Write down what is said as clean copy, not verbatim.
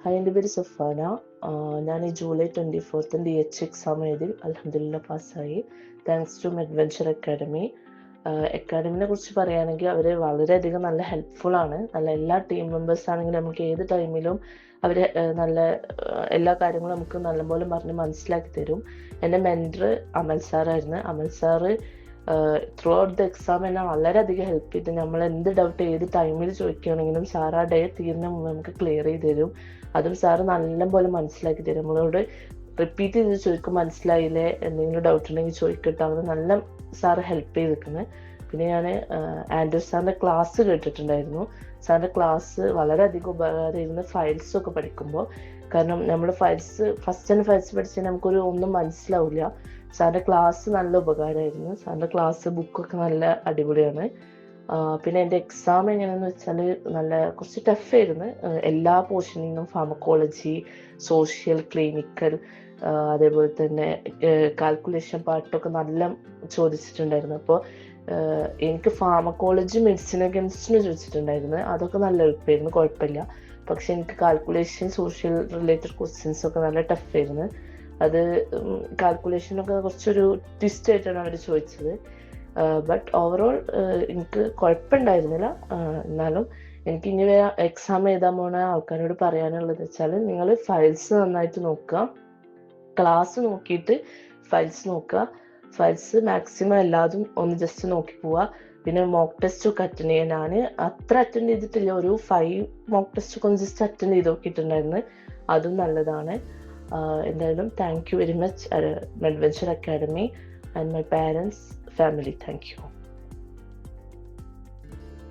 Hi, എൻ്റെ പേര് സഫാന. ഞാൻ ഈ ജൂലൈ 24 DH എക്സാം എഴുതി അൽഹംദുലില്ലാ പാസ്സായി. Thanks to Adventure Academy. അക്കാഡമിനെ കുറിച്ച് പറയുകയാണെങ്കിൽ അവർ വളരെയധികം നല്ല ഹെൽപ്ഫുൾ ആണ്. നല്ല എല്ലാ ടീം മെമ്പേഴ്സ് ആണെങ്കിലും നമുക്ക് ഏത് ടൈമിലും അവർ നല്ല എല്ലാ കാര്യങ്ങളും നമുക്ക് നല്ലപോലെ പറഞ്ഞ് മനസ്സിലാക്കി തരും. എൻ്റെ മെൻറ്റർ അമൽ സാറായിരുന്നു. Amal sir throughout the exam എന്നെ വളരെയധികം ഹെൽപ്പ് ചെയ്തു. നമ്മൾ എന്ത് ഡൗട്ട് ഏത് ടൈമിൽ ചോദിക്കുകയാണെങ്കിലും സാർ ആ ഡേ തീരുന്ന മുമ്പ് നമുക്ക് ക്ലിയർ ചെയ്ത് തരും. അതും സാറ് നല്ലപോലെ മനസ്സിലാക്കി തരും. നമ്മളോട് റിപ്പീറ്റ് ചെയ്ത് ചോദിക്കും, മനസ്സിലായില്ലേ, എന്തെങ്കിലും ഡൗട്ട് ഉണ്ടെങ്കിൽ ചോദിക്കട്ടെ, അങ്ങനെ നല്ല സാറ് ഹെൽപ്പ് ചെയ്തിരിക്കുന്നത്. പിന്നെ ഞാൻ ആൻഡ്രൂ സാറിൻ്റെ ക്ലാസ് കേട്ടിട്ടുണ്ടായിരുന്നു. സാറിൻ്റെ ക്ലാസ് വളരെയധികം ഉപകാരമായിരുന്നു ഫയൽസൊക്കെ പഠിക്കുമ്പോൾ. കാരണം നമ്മൾ ഫസ്റ്റ് ഫയൽസ് പഠിച്ചാൽ നമുക്കൊരു ഒന്നും മനസ്സിലാവില്ല. സാറിൻ്റെ ക്ലാസ് നല്ല ഉപകാരമായിരുന്നു. സാറിൻ്റെ ക്ലാസ് ബുക്കൊക്കെ നല്ല അടിപൊളിയാണ്. പിന്നെ എൻ്റെ എക്സാം എങ്ങനെയാണെന്ന് വെച്ചാൽ കുറച്ച് ടഫായിരുന്നു. എല്ലാ പോർഷനിൽ നിന്നും ഫാർമക്കോളജി, സോഷ്യൽ, ക്ലിനിക്കൽ, അതേപോലെ തന്നെ കാൽക്കുലേഷൻ പാർട്ടൊക്കെ നല്ല ചോദിച്ചിട്ടുണ്ടായിരുന്നു. അപ്പോൾ എനിക്ക് ഫാർമക്കോളജി, മെഡിസിൻ കെമിസ്ട്രിന് ചോദിച്ചിട്ടുണ്ടായിരുന്നു. അതൊക്കെ നല്ല എളുപ്പമായിരുന്നു, കുഴപ്പമില്ല. പക്ഷെ എനിക്ക് കാൽക്കുലേഷൻ, സോഷ്യൽ റിലേറ്റഡ് ക്വസ്റ്റ്യൻസ് ഒക്കെ നല്ല ടഫായിരുന്നു. അത് കാൽക്കുലേഷനൊക്കെ കുറച്ചൊരു ട്വിസ്റ്റ് ആയിട്ടാണ് അവർ ചോദിച്ചത്. ബട്ട് ഓവറോൾ എനിക്ക് കുഴപ്പമുണ്ടായിരുന്നില്ല. എന്നാലും എനിക്ക് ഇനി എക്സാം എഴുതാൻ പോണ ആൾക്കാരോട് പറയാനുള്ളത് വെച്ചാൽ നിങ്ങൾ ഫയൽസ് നന്നായിട്ട് നോക്കുക, ക്ലാസ് നോക്കിയിട്ട് ഫയൽസ് നോക്കുക. ഫയൽസ് മാക്സിമം എല്ലാതും ഒന്ന് ജസ്റ്റ് നോക്കി പോവുക. പിന്നെ മോക്ക് ടെസ്റ്റ് ഒക്കെ അറ്റൻഡ് ചെയ്യുക. ഞാൻ അത്ര അറ്റൻഡ് ചെയ്തിട്ടില്ല, ഒരു 5 മോക്ക് ടെസ്റ്റ് ഒക്കെ ഒന്ന് ജസ്റ്റ് അറ്റൻഡ് ചെയ്ത് നോക്കിയിട്ടുണ്ടായിരുന്നു. അതും നല്ലതാണ്. എന്തായാലും thank you very much adventure academy and my parents, family. Thank you.